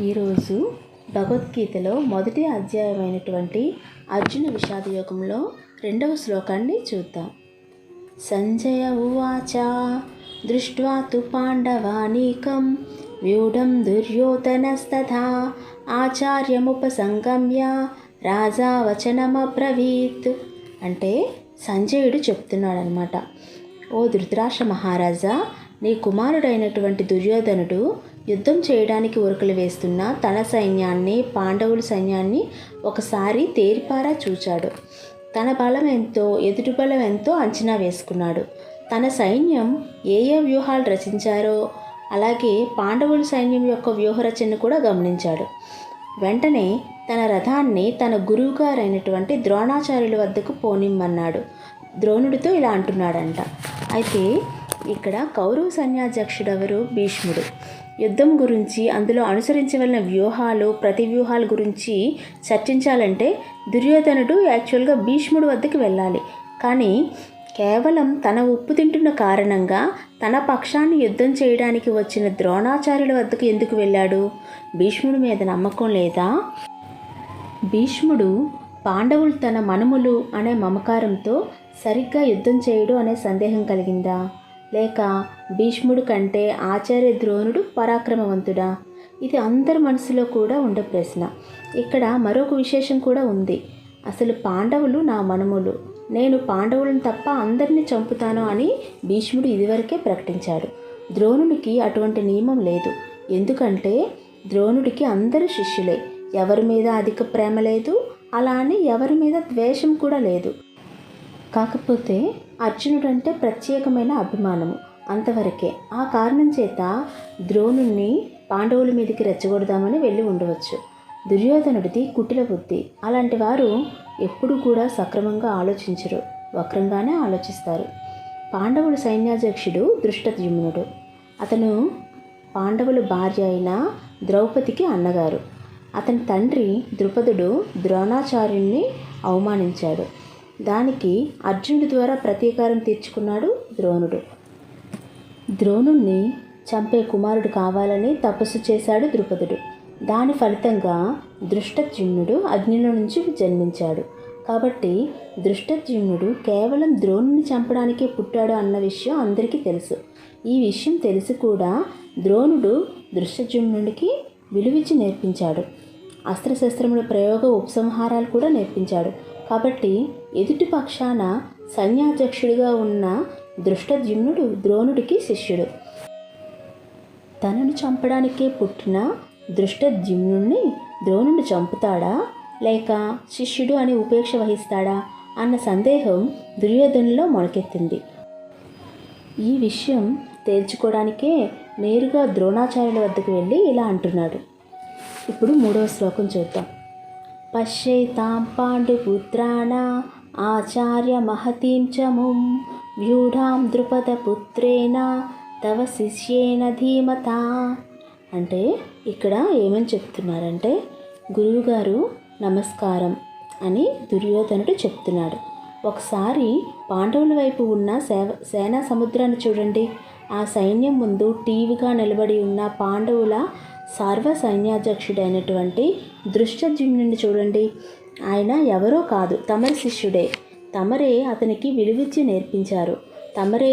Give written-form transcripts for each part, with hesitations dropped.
ఈరోజు భగవద్గీతలో మొదటి అధ్యాయమైనటువంటి అర్జున విషాద యోగంలో 2వ శ్లోకాన్ని చూద్దాం. సంజయ ఉవాచ దృష్ట్వా తు పాండవానీకం వ్యూఢం దుర్యోధనస్తథా ఆచార్యముపసంగమ్య రాజా వచనమబ్రవీత్. అంటే సంజయుడు చెప్తున్నాడనమాట, ఓ ధృతరాష్ట్ర మహారాజా, నీ కుమారుడైనటువంటి దుర్యోధనుడు యుద్ధం చేయడానికి ఉరకలు వేస్తున్న తన సైన్యాన్ని, పాండవుల సైన్యాన్ని ఒకసారి తేరిపారా చూచాడు. తన బలం ఎంతో, ఎదుటి బలం ఎంతో అంచనా వేసుకున్నాడు. తన సైన్యం ఏ వ్యూహాలు రచించారో అలాగే పాండవుల సైన్యం యొక్క వ్యూహరచనను కూడా గమనించాడు. వెంటనే తన రథాన్ని తన గురువుగారైనటువంటి ద్రోణాచార్యుల వద్దకు పోనిమ్మన్నాడు. ద్రోణుడితో ఇలా అంటున్నాడంట. అయితే ఇక్కడ కౌరవ సైన్యాధ్యక్షుడెవరు? భీష్ముడు. యుద్ధం గురించి, అందులో అనుసరించవలసిన వ్యూహాలు, ప్రతి వ్యూహాల గురించి చర్చించాలంటే దుర్యోధనుడు యాక్చువల్గా భీష్ముడు వద్దకు వెళ్ళాలి. కానీ కేవలం తన ఉప్పు తింటున్న కారణంగా తన పక్షాన్ని యుద్ధం చేయడానికి వచ్చిన ద్రోణాచార్యుల వద్దకు ఎందుకు వెళ్ళాడు? భీష్ముడి మీద నమ్మకం లేదా? భీష్ముడు పాండవులు తన మనుములు అనే మమకారంతో సరిగ్గా యుద్ధం చేయడు అనే సందేహం కలిగిందా? లేక భీష్ముడు కంటే ఆచార్య ద్రోణుడు పరాక్రమవంతుడా? ఇది అందరి మనసులో కూడా ఉండే ప్రశ్న. ఇక్కడ మరొక విశేషం కూడా ఉంది. అసలు పాండవులు నా మనుములు, నేను పాండవులను తప్ప అందరినీ చంపుతాను అని భీష్ముడు ఇదివరకే ప్రకటించాడు. ద్రోణునికి అటువంటి నియమం లేదు. ఎందుకంటే ద్రోణుడికి అందరూ శిష్యులే. ఎవరి మీద అధిక ప్రేమ లేదు, అలా అని ఎవరి మీద ద్వేషం కూడా లేదు. కాకపోతే అర్జునుడు అంటే ప్రత్యేకమైన అభిమానము, అంతవరకే. ఆ కారణం చేత ద్రోణుణ్ణి పాండవుల మీదకి రెచ్చగొడదామని వెళ్ళి ఉండవచ్చు. దుర్యోధనుడిది కుటిల బుద్ధి. అలాంటి వారు ఎప్పుడు కూడా సక్రమంగా ఆలోచించరు, వక్రంగానే ఆలోచిస్తారు. పాండవుల సైన్యాధ్యక్షుడు ధృష్టద్యుమ్నుడు. అతను పాండవుల భార్య అయిన ద్రౌపదికి అన్నగారు. అతని తండ్రి ద్రుపదుడు ద్రోణాచార్యుణ్ణి అవమానించాడు. దానికి అర్జునుడి ద్వారా ప్రతీకారం తీర్చుకున్నాడు ద్రోణుడు. ద్రోణుణ్ణి చంపే కుమారుడు కావాలని తపస్సు చేశాడు ద్రుపదుడు. దాని ఫలితంగా ధృష్టద్యుమ్నుడు అగ్నిలో నుంచి జన్మించాడు. కాబట్టి ధృష్టద్యుమ్నుడు కేవలం ద్రోణుని చంపడానికే పుట్టాడు అన్న విషయం అందరికీ తెలుసు. ఈ విషయం తెలిసి కూడా ద్రోణుడు ధృష్టద్యుమ్నుడికి విలువిచ్చి నేర్పించాడు. అస్త్రశస్త్రముల ప్రయోగ ఉపసంహారాలు కూడా నేర్పించాడు. కాబట్టి ఎదుటి పక్షాన సైన్యాధ్యక్షుడిగా ఉన్న ధృష్టద్యుమ్నుడు ద్రోణుడికి శిష్యుడు. తనను చంపడానికే పుట్టిన ధృష్టద్యుమ్నుడిని ద్రోణుడు చంపుతాడా లేక శిష్యుడు అని ఉపేక్ష వహిస్తాడా అన్న సందేహం దుర్యోధనులో మొలకెత్తింది. ఈ విషయం తేల్చుకోవడానికే నేరుగా ద్రోణాచార్యుల వద్దకు వెళ్ళి ఇలా అంటున్నాడు. ఇప్పుడు 3వ శ్లోకం చూద్దాం. పశ్యైతాం పాండుపుత్రాణ ఆచార్య మహతీం చముం వ్యూఢాం ద్రుపదపుత్రేణ తవ శిష్యేన ధీమతా. అంటే ఇక్కడ ఏమని చెప్తున్నారంటే, గురువుగారు నమస్కారం అని దుర్యోధనుడు చెప్తున్నాడు. ఒకసారి పాండవుల వైపు ఉన్న సేనా సముద్రాన్ని చూడండి. ఆ సైన్యం ముందు టీవీగా నిలబడి ఉన్న పాండవుల సర్వ సైన్యాధ్యక్షుడైనటువంటి ధృష్టద్యుమ్నుడిని చూడండి. ఆయన ఎవరో కాదు, తమరి శిష్యుడే. తమరే అతనికి విలువిచ్చి నేర్పించారు. తమరే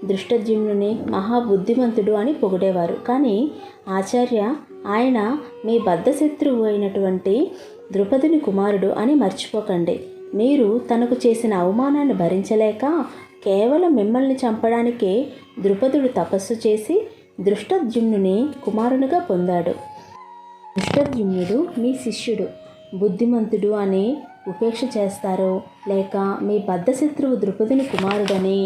ధృష్టద్యుమ్నుని మహాబుద్ధిమంతుడు అని పొగిడేవారు. కానీ ఆచార్య, ఆయన మీ బద్ధశత్రువు అయినటువంటి ద్రుపదుని కుమారుడు అని మర్చిపోకండి. మీరు తనకు చేసిన అవమానాన్ని భరించలేక కేవలం మిమ్మల్ని చంపడానికే ద్రుపదుడు తపస్సు చేసి ధృష్టద్యుమ్నుని కుమారునిగా పొందాడు. ధృష్టద్యుమ్నుడు మీ శిష్యుడు, బుద్ధిమంతుడు అని ఉపేక్ష చేస్తారో లేక మీ బద్ధశత్రువు ద్రుపదుని కుమారుడని,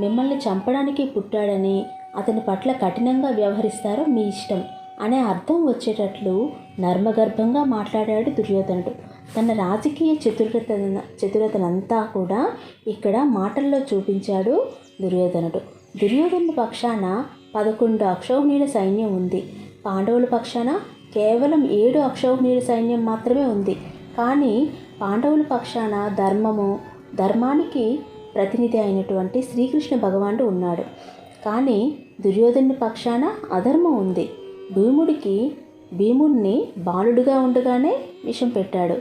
మిమ్మల్ని చంపడానికి పుట్టాడని అతని పట్ల కఠినంగా వ్యవహరిస్తారో మీ ఇష్టం అనే అర్థం వచ్చేటట్లు నర్మగర్భంగా మాట్లాడాడు దుర్యోధనుడు. తన రాజకీయ చతురతనంతా కూడా ఇక్కడ మాటల్లో చూపించాడు దుర్యోధనుడు. దుర్యోధనుడి పక్షాన 11 అక్షౌహిణీల సైన్యం ఉంది. పాండవుల పక్షాన కేవలం 7 అక్షౌహిణీల సైన్యం మాత్రమే ఉంది. కానీ పాండవుల పక్షాన ధర్మానికి ప్రతినిధి అయినటువంటి శ్రీకృష్ణ భగవానుడు ఉన్నాడు. కానీ దుర్యోధనుడి పక్షాన అధర్మం ఉంది. భీముడికి భీముణ్ణి బాలుడుగా ఉండగానే విషం పెట్టాడు.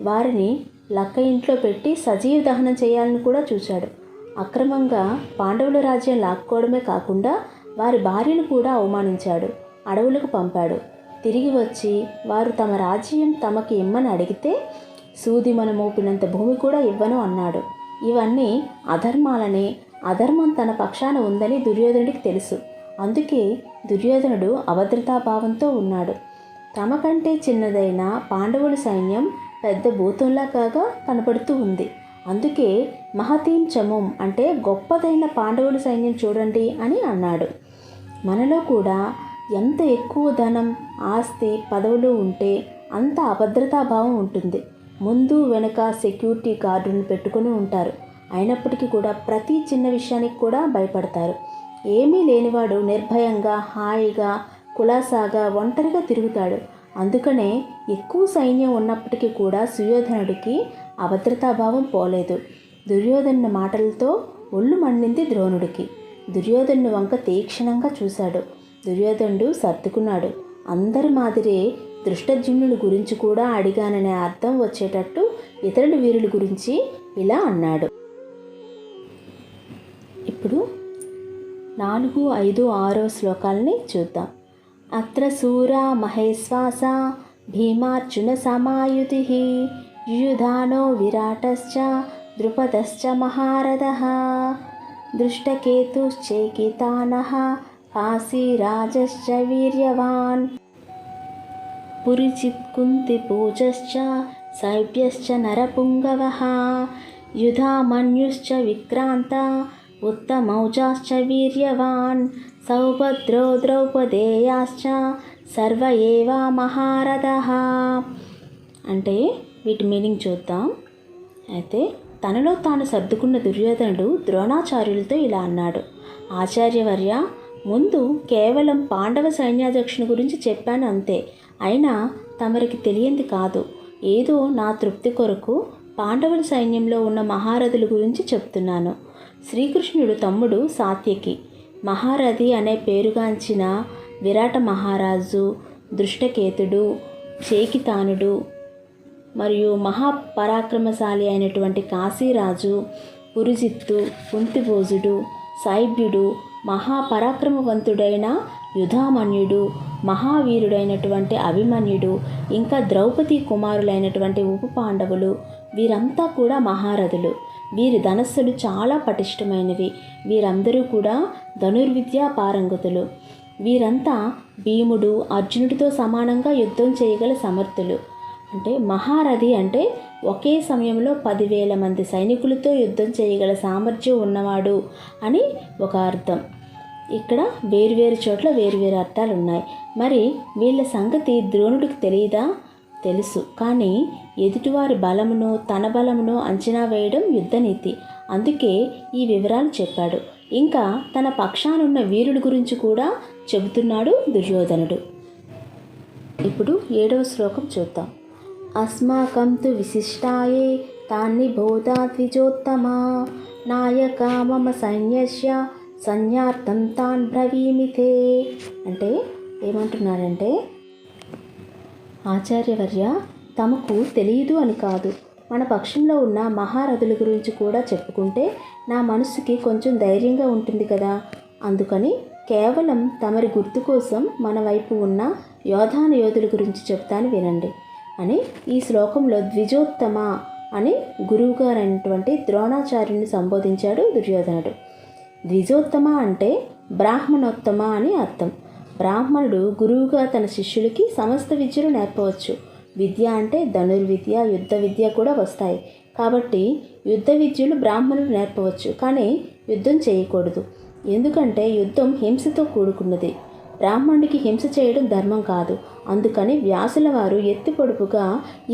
వారిని లక్క ఇంట్లో పెట్టి సజీవ దహనం చేయాలని కూడా చూశాడు. అక్రమంగా పాండవుల రాజ్యం లాక్కోవడమే కాకుండా వారి భార్యను కూడా అవమానించాడు. అడవులకు పంపాడు. తిరిగి వచ్చి వారు తమ రాజ్యం తమకి ఇమ్మని అడిగితే సూది మన మోపినంత భూమి కూడా ఇవ్వను అన్నాడు. ఇవన్నీ అధర్మాలని, అధర్మం తన పక్షాన ఉందని దుర్యోధనుడికి తెలుసు. అందుకే దుర్యోధనుడు అభద్రతాభావంతో ఉన్నాడు. తమకంటే చిన్నదైన పాండవుల సైన్యం పెద్ద భూతంలా కాగా కనపడుతూ ఉంది. అందుకే మహతీం చమం అంటే గొప్పదైన పాండవుల సైన్యం చూడండి అని అన్నాడు. మనలో కూడా ఎంత ఎక్కువ ధనం, ఆస్తి, పదవులు ఉంటే అంత అభద్రతాభావం ఉంటుంది. ముందు వెనుక సెక్యూరిటీ గార్డులను పెట్టుకుని ఉంటారు. అయినప్పటికీ కూడా ప్రతి చిన్న విషయానికి కూడా భయపడతారు. ఏమీ లేనివాడు నిర్భయంగా, హాయిగా, కులాసాగా, ఒంటరిగా తిరుగుతాడు. అందుకనే ఎక్కువ సైన్యం ఉన్నప్పటికీ కూడా సుయోధనుడికి అభద్రతాభావం పోలేదు. దుర్యోధను మాటలతో ఒళ్ళు మండింది ద్రోణుడికి. దుర్యోధను వంక తీక్షణంగా చూశాడు. దుర్యోధనుడు సర్దుకున్నాడు. అందరి మాదిరే దృష్టజ్యుమ్నుడి గురించి కూడా అడిగాననే అర్థం వచ్చేటట్టు ఇతరుల వీరుల గురించి ఇలా అన్నాడు. ఇప్పుడు 4, 5, 6 శ్లోకాలని చూద్దాం. అత్ర శూరా మహేశ్వాస భీమార్జున సమాయుతి యుయుధానో విరాటశ్చ ద్రుపదశ్చ మహారథః దృష్టకేతుశ్చైకితానః కాశీరాజశ్చ వీర్యవాన్ పురిచిత్ కుంతిపూజశ్చ శైబ్యశ్చ నరపుంగవః యుధామన్యుశ్చ విక్రాంత ఉత్తమౌజాశ్చ వీర్యవాన్ సౌభద్రో ద్రౌపదేయాశ్చ సర్వ ఏవ మహారథః. అంటే వీటి మీనింగ్ చూద్దాం. అయితే తనలో తాను సర్దుకున్న దుర్యోధనుడు ద్రోణాచార్యులతో ఇలా అన్నాడు. ఆచార్యవర్య, ముందు కేవలం పాండవ సైన్యాధ్యక్షుని గురించి చెప్పాను అంతే. అయినా తమరికి తెలియంది కాదు. ఏదో నా తృప్తి కొరకు పాండవుల సైన్యంలో ఉన్న మహారథుల గురించి చెప్తున్నాను. శ్రీకృష్ణుడు తమ్ముడు సాత్యకి, మహారథి అనే పేరుగాంచిన విరాట మహారాజు, దృష్టకేతుడు, చేకితానుడు మరియు మహాపరాక్రమశాలి అయినటువంటి కాశీరాజు, పురుజిత్తు, కుంతిభోజుడు, శైబ్యుడు, మహాపరాక్రమవంతుడైన యుధామన్యుడు, మహావీరుడైనటువంటి అభిమన్యుడు, ఇంకా ద్రౌపది కుమారులైనటువంటి ఉప పాండవులు, వీరంతా కూడా మహారథులు. వీరి ధనస్సులు చాలా పటిష్టమైనవి. వీరందరూ కూడా ధనుర్విద్యా పారంగతులు. వీరంతా భీముడు, అర్జునుడితో సమానంగా యుద్ధం చేయగల సమర్థులు. అంటే మహారథి అంటే ఒకే సమయంలో 10,000 మంది సైనికులతో యుద్ధం చేయగల సామర్థ్యం ఉన్నవాడు అని ఒక అర్థం. ఇక్కడ వేరువేరు చోట్ల వేరువేరు అర్థాలు ఉన్నాయి. మరి వీళ్ళ సంగతి ద్రోణుడికి తెలియదా? తెలుసు. కానీ ఎదుటివారి బలమును తన బలమును అంచనా వేయడం యుద్ధనీతి. అందుకే ఈ వివరాలు చెప్పాడు. ఇంకా తన పక్షానున్న వీరుడి గురించి కూడా చెబుతున్నాడు దుర్యోధనుడు. ఇప్పుడు 7వ శ్లోకం చూద్దాం. అస్మాకం తు విశిష్టాయే తాన్ని బోధా ద్విజోత్తమా నాయక మమ సైన్యస్య సైన్యార్థం తాన్ బ్రవీమితే. అంటే ఏమంటున్నారంటే, ఆచార్యవర్య, తమకు తెలియదు అని కాదు, మన పక్షంలో ఉన్న మహారథుల గురించి కూడా చెప్పుకుంటే నా మనసుకి కొంచెం ధైర్యంగా ఉంటుంది కదా. అందుకని కేవలం తమరి గుర్తు కోసం మన వైపు ఉన్న యోధుల గురించి చెప్తాను వినండి అని ఈ శ్లోకంలో ద్విజోత్తమ అని గురువుగారైనటువంటి ద్రోణాచార్యుని సంబోధించాడు దుర్యోధనుడు. ద్విజోత్తమ అంటే బ్రాహ్మణోత్తమ అని అర్థం. బ్రాహ్మణుడు గురువుగా తన శిష్యులకి సమస్త విద్యలు నేర్పవచ్చు. విద్య అంటే ధనుర్విద్య, యుద్ధ విద్య కూడా వస్తాయి. కాబట్టి యుద్ధ విద్యలు బ్రాహ్మణుడు నేర్పవచ్చు, కానీ యుద్ధం చేయకూడదు. ఎందుకంటే యుద్ధం హింసతో కూడుకున్నది. బ్రాహ్మణుడికి హింస చేయడం ధర్మం కాదు. అందుకని వ్యాసుల వారు ఎత్తి పొడుపుగా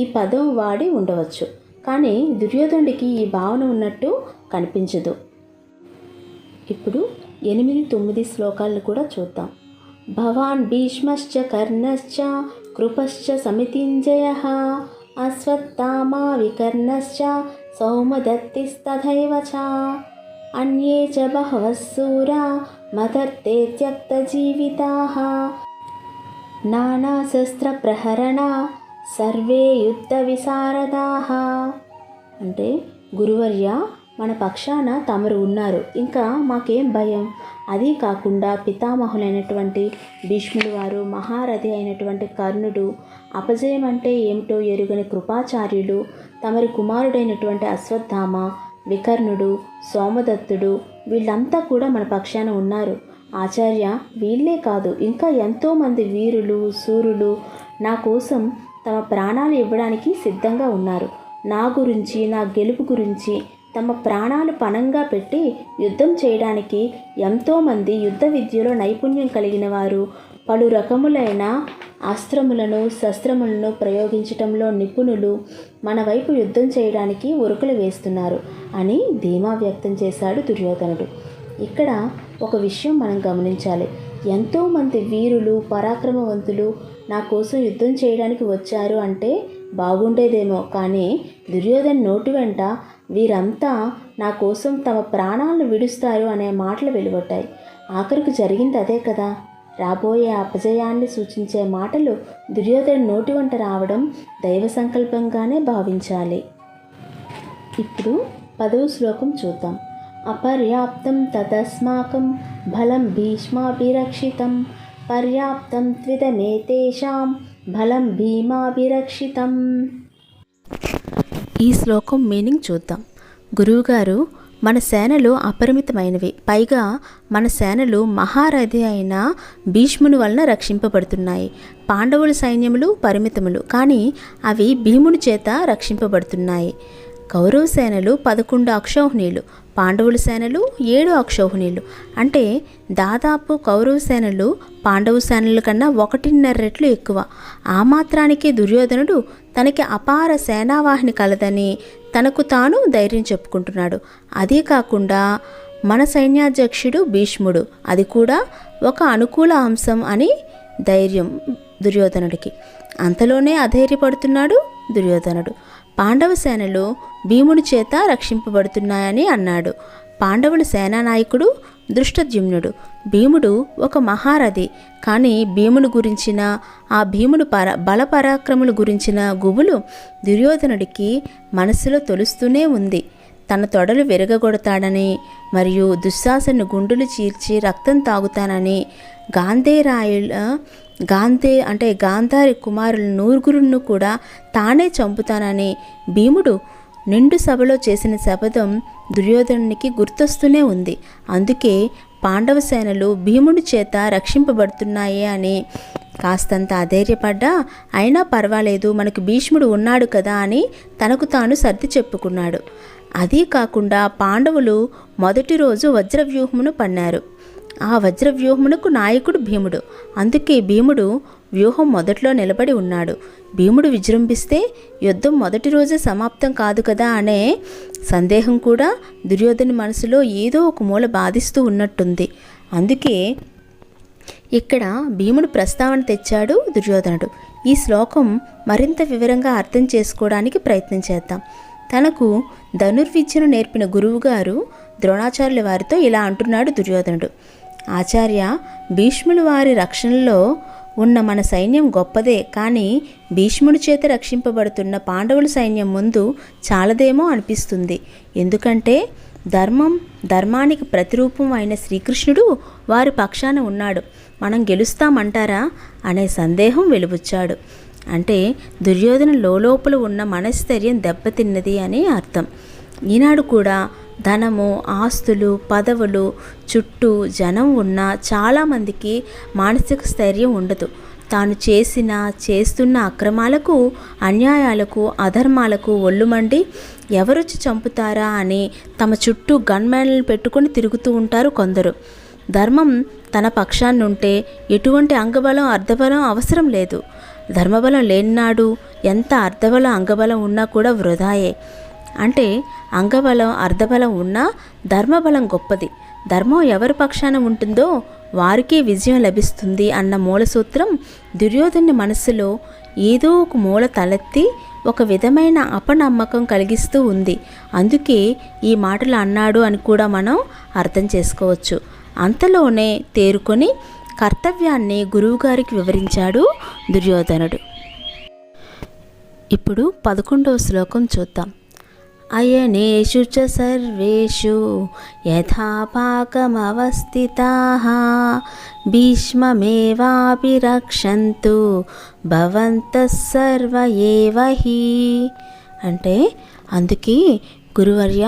ఈ పదం వాడి ఉండవచ్చు. కానీ దుర్యోధనుడికి ఈ భావన ఉన్నట్టు కనిపించదు. ఇప్పుడు 8, 9 శ్లోకాలను కూడా చూద్దాం. భవాన్ భీష్మశ్చ కర్ణశ్చ కృపశ్చ సమితింజయః అశ్వత్థామా వికర్ణశ్చ సౌమదత్తిస్తథైవ చ అన్యే చ బహవః శూరా మదర్తే త్యక్తజీవితాః నానాశస్త్రప్రహరణ సర్వే యుద్ధ విశారదాః. అంటే గురువర్య, మన పక్షాన తమరు ఉన్నారు, ఇంకా మాకేం భయం. అదీ కాకుండా పితామహులైనటువంటి భీష్ముడు వారు, మహారథి అయినటువంటి కర్ణుడు, అపజయం అంటే ఏమిటో ఎరుగని కృపాచార్యులు, తమరి కుమారుడైనటువంటి అశ్వత్థామ, వికర్ణుడు, సోమదత్తుడు, వీళ్ళంతా కూడా మన పక్షాన ఉన్నారు. ఆచార్య, వీళ్ళే కాదు, ఇంకా ఎంతోమంది వీరులు శూరులు నా కోసం తమ ప్రాణాలు ఇవ్వడానికి సిద్ధంగా ఉన్నారు. నా గురించి, నా గెలుపు గురించి తమ ప్రాణాలు పణంగా పెట్టి యుద్ధం చేయడానికి ఎంతోమంది యుద్ధ విద్యలో నైపుణ్యం కలిగిన వారు, పలు రకములైన అస్త్రములను శస్త్రములను ప్రయోగించటంలో నిపుణులు మన వైపు యుద్ధం చేయడానికి ఉరుకులు వేస్తున్నారు అని ధీమా వ్యక్తం చేశాడు దుర్యోధనుడు. ఇక్కడ ఒక విషయం మనం గమనించాలి. ఎంతోమంది వీరులు పరాక్రమవంతులు నా కోసం యుద్ధం చేయడానికి వచ్చారు అంటే బాగుండేదేమో, కానీ దుర్యోధన్ నోటి వెంట వీరంతా నా కోసం తమ ప్రాణాలను విడుస్తారు అనే మాటలు వెలువడ్డాయి. ఆఖరికి జరిగింది అదే కదా. రాబోయే అపజయాన్ని సూచించే మాటలు దుర్యోధన్ నోటి వెంట రావడం దైవ సంకల్పంగానే భావించాలి. ఇప్పుడు 10వ శ్లోకం చూద్దాం. అపర్యాప్తం తదస్మాకం బలం భీష్మాభిరక్షితం పర్యాప్తం త్విదమేతేషాం బలం భీమాభిరక్షితం. ఈ శ్లోకం మీనింగ్ చూద్దాం. గురువుగారు, మన సేనలు అపరిమితమైనవి, పైగా మన సేనలు మహారథి అయిన భీష్ముని వలన రక్షింపబడుతున్నాయి. పాండవుల సైన్యములు పరిమితములు, కానీ అవి భీముని చేత రక్షింపబడుతున్నాయి. కౌరవ సేనలు 11 అక్షౌహిణీలు, పాండవుల సేనలు 7 అక్షౌహిణీలు. అంటే దాదాపు కౌరవ సేనలు పాండవ సేనల కన్నా 1.5 రెట్లు ఎక్కువ. ఆ మాత్రానికే దుర్యోధనుడు తనకి అపార సేనావాహిని కలదని తనకు తాను ధైర్యం చెప్పుకుంటున్నాడు. అదే కాకుండా మన సైన్యాధ్యక్షుడు భీష్ముడు, అది కూడా ఒక అనుకూల అంశం అని ధైర్యం దుర్యోధనుడికి. అంతలోనే అధైర్యపడుతున్నాడు దుర్యోధనుడు. పాండవ సేనలు భీముని చేత రక్షింపబడుతున్నాయని అన్నాడు. పాండవుల సేనానాయకుడు దృష్టద్యుమ్నుడు. భీముడు ఒక మహారథి, కానీ భీముని గురించిన, ఆ భీముడు బలపరాక్రముల గురించిన గుబులు దుర్యోధనుడికి మనసులో తొలుస్తూనే ఉంది. తన తొడలు విరగగొడతాడని, మరియు దుశ్శాసను గుండులు చీల్చి రక్తం తాగుతానని, గాంధారి కుమారులు 9 కూడా తానే చంపుతానని భీముడు నిండు సభలో చేసిన శపథం దుర్యోధనునికి గుర్తొస్తూనే ఉంది. అందుకే పాండవ సేనలు భీముడి చేత రక్షింపబడుతున్నాయే అని కాస్తంత అధైర్యపడ్డా, అయినా పర్వాలేదు, మనకు భీష్ముడు ఉన్నాడు కదా అని తనకు తాను సర్ది చెప్పుకున్నాడు. అదీ కాకుండా పాండవులు మొదటి రోజు వజ్రవ్యూహమును పన్నారు. ఆ వజ్రవ్యూహమునకు నాయకుడు భీముడు. అందుకే భీముడు వ్యూహం మొదట్లో నిలబడి ఉన్నాడు. భీముడు విజృంభిస్తే యుద్ధం మొదటి రోజే సమాప్తం కాదు కదా అనే సందేహం కూడా దుర్యోధను మనసులో ఏదో ఒక మూల బాధిస్తూ ఉన్నట్టుంది. అందుకే ఇక్కడ భీముడు ప్రస్తావన తెచ్చాడు దుర్యోధనుడు. ఈ శ్లోకం మరింత వివరంగా అర్థం చేసుకోవడానికి ప్రయత్నం చేద్దాం. తనకు ధనుర్విద్యను నేర్పిన గురువుగారు ద్రోణాచార్యుల వారితో ఇలా అంటున్నాడు దుర్యోధనుడు. ఆచార్య, భీష్ముల వారి రక్షణలో ఉన్న మన సైన్యం గొప్పదే, కానీ భీష్ముడి చేత రక్షింపబడుతున్న పాండవుల సైన్యం ముందు చాలదేమో అనిపిస్తుంది. ఎందుకంటే ధర్మానికి ప్రతిరూపం అయిన శ్రీకృష్ణుడు వారి పక్షాన ఉన్నాడు. మనం గెలుస్తామంటారా అనే సందేహం వెలుబుచ్చాడు. అంటే దుర్యోధన లోపల ఉన్న మనస్థైర్యం దెబ్బతిన్నది అని అర్థం. ఈనాడు కూడా ధనము, ఆస్తులు, పదవులు, చుట్టూ జనం ఉన్న చాలామందికి మానసిక స్థైర్యం ఉండదు. తాను చేస్తున్న అక్రమాలకు, అన్యాయాలకు, అధర్మాలకు ఒళ్ళుమండి ఎవరొచ్చి చంపుతారా అని తమ చుట్టూ గన్మ్యాన్లను పెట్టుకొని తిరుగుతూ ఉంటారు కొందరు. ధర్మం తన పక్షాన్నుంటే ఎటువంటి అంగబలం, అర్ధబలం అవసరం లేదు. ధర్మబలం లేనినాడు ఎంత అర్ధబలం, అంగబలం ఉన్నా కూడా వృధాయే. అంటే అంగబలం, అర్ధబలం ఉన్నా ధర్మబలం గొప్పది. ధర్మం ఎవరి పక్షాన ఉంటుందో వారికే విజయం లభిస్తుంది అన్న మూల సూత్రం దుర్యోధను మనస్సులో ఏదో ఒక మూల తలెత్తి ఒక విధమైన అపనమ్మకం కలిగిస్తూ ఉంది. అందుకే ఈ మాటలు అన్నాడు అని కూడా మనం అర్థం చేసుకోవచ్చు. అంతలోనే తేరుకొని కర్తవ్యాన్ని గురువుగారికి వివరించాడు దుర్యోధనుడు. ఇప్పుడు 11వ శ్లోకం చూద్దాం. అయనేషు చ సర్వేషు యథాపాకమవస్థితాః భీష్మమేవాపి రక్షन्तు భవంతః సర్వ ఏవ హి. అంటే అందుకే గురువర్య,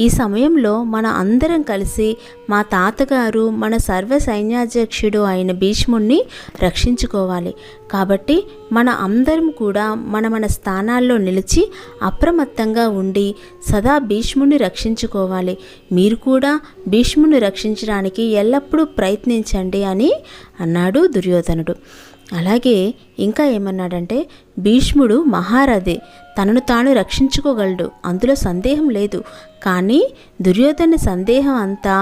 ఈ సమయంలో మన అందరం కలిసి మా తాతగారు మన సర్వ సైన్యాధ్యక్షుడు అయిన భీష్ముణ్ణి రక్షించుకోవాలి. కాబట్టి మన అందరం కూడా మన స్థానాల్లో నిలిచి అప్రమత్తంగా ఉండి సదా భీష్ముణ్ణి రక్షించుకోవాలి. మీరు కూడా భీష్ముణ్ణి రక్షించడానికి ఎల్లప్పుడూ ప్రయత్నించండి అని అన్నాడు దుర్యోధనుడు. అలాగే ఇంకా ఏమన్నాడంటే, భీష్ముడు మహారథి, తనను తాను రక్షించుకోగలడు, అందులో సందేహం లేదు. కానీ దుర్యోధన సందేహం అంతా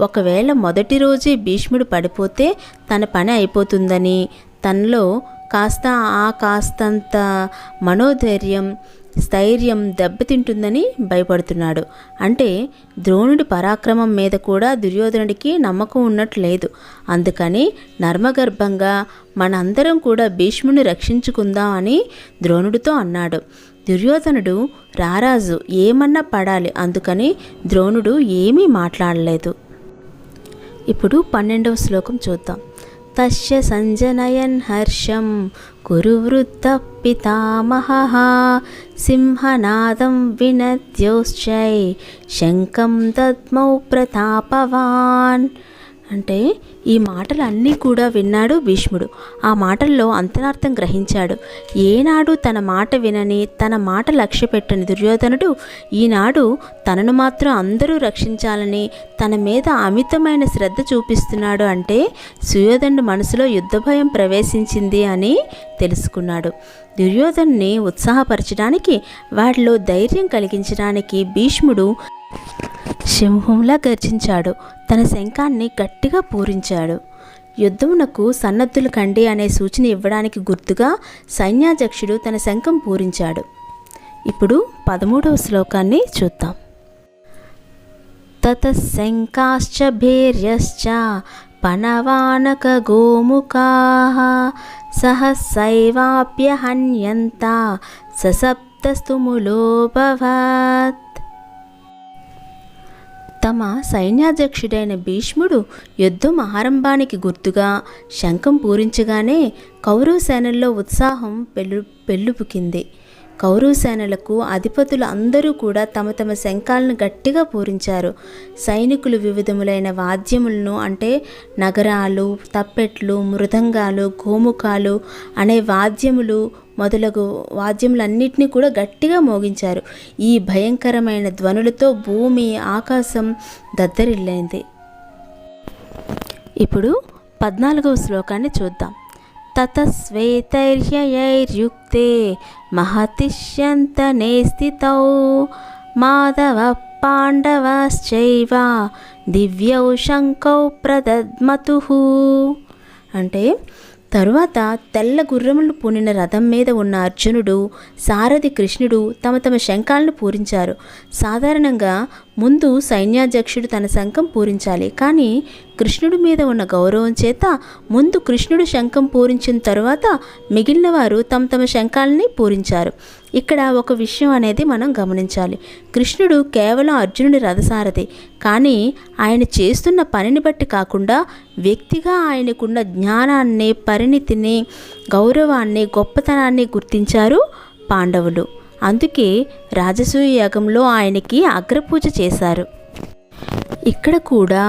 ఒకవేళ మొదటి రోజే భీష్ముడు పడిపోతే తన పని అయిపోతుందని, తనలో కాస్తంత మనోధైర్యం స్థైర్యం దెబ్బతింటుందని భయపడుతున్నాడు. అంటే ద్రోణుడి పరాక్రమం మీద కూడా దుర్యోధనుడికి నమ్మకం ఉన్నట్లేదు. అందుకని నర్మగర్భంగా మనందరం కూడా భీష్ముని రక్షించుకుందాం అని ద్రోణుడితో అన్నాడు. దుర్యోధనుడు రారాజు, ఏమన్నా పడాలి, అందుకని ద్రోణుడు ఏమీ మాట్లాడలేదు. ఇప్పుడు 12వ శ్లోకం చూద్దాం. తస్య సంజనయన్ హర్షం కురు వృద్ధ పితామహః సింహనాదం వినద్యోశ్చై శంఖం దద్మౌ ప్రతాపవాన్. అంటే ఈ మాటలన్నీ కూడా విన్నాడు భీష్ముడు. ఆ మాటల్లో అంతరార్థం గ్రహించాడు. ఏనాడు తన మాట వినని, తన మాట లక్ష్య పెట్టని దుర్యోధనుడు ఈనాడు తనను మాత్రం అందరూ రక్షించాలని తన మీద అమితమైన శ్రద్ధ చూపిస్తున్నాడు. అంటే సుయోధనుడి మనసులో యుద్ధ భయం ప్రవేశించింది అని తెలుసుకున్నాడు. దుర్యోధనుని ఉత్సాహపరచడానికి, వాడిలో ధైర్యం కలిగించడానికి భీష్ముడు సింహంలా గర్జించాడు. తన శంఖాన్ని గట్టిగా పూరించాడు. యుద్ధమునకు సన్నద్ధులు కండి అనే సూచన ఇవ్వడానికి గుర్తుగా సైన్యాధ్యక్షుడు తన శంఖం పూరించాడు. ఇప్పుడు 13వ శ్లోకాన్ని చూద్దాం. తతః శంఖాశ్చ భేర్యశ్చ పనవానక గోముఖాః సహసైవాప్యహన్యంత ససప్తస్తుములోభవత్. తమ సైన్యాధ్యక్షుడైన భీష్ముడు యుద్ధం ఆరంభానికి గుర్తుగా శంఖం పూరించగానే కౌరవ సేనల్లో ఉత్సాహం పెళ్ళుపుకింది. కౌరవ సేనలకు అధిపతులు అందరూ కూడా తమ తమ శంఖాలను గట్టిగా పూరించారు. సైనికులు వివిధములైన వాద్యములను, అంటే నగరాలు, తప్పెట్లు, మృదంగాలు, గోముఖాలు అనే వాద్యములు మొదలగు వాద్యములన్నింటినీ కూడా గట్టిగా మోగించారు. ఈ భయంకరమైన ధ్వనులతో భూమి ఆకాశం దద్దరిల్లింది. ఇప్పుడు 14వ శ్లోకాన్ని చూద్దాం. తతస్వేతైర్యైర్యుక్తే మహతిష్యంతనే స్థితౌ మాధవ పాండవశ్చైవ దివ్యౌ శంఖౌ ప్రదద్మతుః. అంటే తరువాత తెల్ల గుర్రములు పూనిన రథం మీద ఉన్న అర్జునుడు, సారథి కృష్ణుడు తమ తమ శంఖాలను పూరించారు. సాధారణంగా ముందు సైన్యాధ్యక్షుడు తన శంఖం పూరించాలి. కానీ కృష్ణుడి మీద ఉన్న గౌరవం చేత ముందు కృష్ణుడు శంఖం పూరించిన తరువాత మిగిలిన వారు తమ తమ శంఖాలని పూరించారు. ఇక్కడ ఒక విషయం అనేది మనం గమనించాలి. కృష్ణుడు కేవలం అర్జునుడి రథసారథి. కానీ ఆయన చేస్తున్న పనిని బట్టి కాకుండా వ్యక్తిగా ఆయనకున్న జ్ఞానాన్ని, పరిణితిని, గౌరవాన్ని, గొప్పతనాన్ని గుర్తించారు పాండవులు. అందుకే రాజసూయ యాగంలో ఆయనకి అగ్రపూజ చేశారు. ఇక్కడ కూడా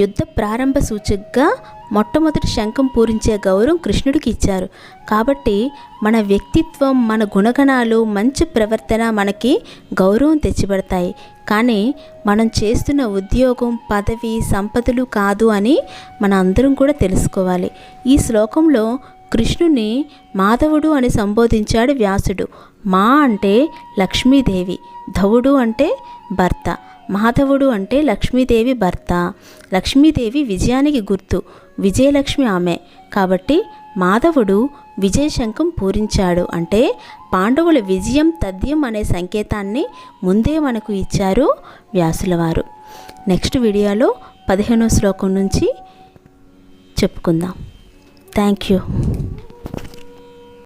యుద్ధ ప్రారంభ సూచకగా మొట్టమొదటి శంఖం పూరించే గౌరవం కృష్ణుడికి ఇచ్చారు. కాబట్టి మన వ్యక్తిత్వం, మన గుణగణాలు, మంచి ప్రవర్తన మనకి గౌరవం తెచ్చిపెడతాయి. కానీ మనం చేస్తున్న ఉద్యోగం, పదవి, సంపదలు కాదు అని మన అందరం కూడా తెలుసుకోవాలి. ఈ శ్లోకంలో కృష్ణుని మాధవుడు అని సంబోధించాడు వ్యాసుడు. మా అంటే లక్ష్మీదేవి, ధవుడు అంటే భర్త, మాధవుడు అంటే లక్ష్మీదేవి భర్త. లక్ష్మీదేవి విజయానికి గుర్తు, విజయలక్ష్మి ఆమె. కాబట్టి మాధవుడు విజయశంఖం పూరించాడు. అంటే పాండవుల విజయం తథ్యం అనే సంకేతాన్ని ముందే మనకు ఇచ్చారు వ్యాసుల వారు. నెక్స్ట్ వీడియోలో 15వ శ్లోకం నుంచి చెప్పుకుందాం. Thank you.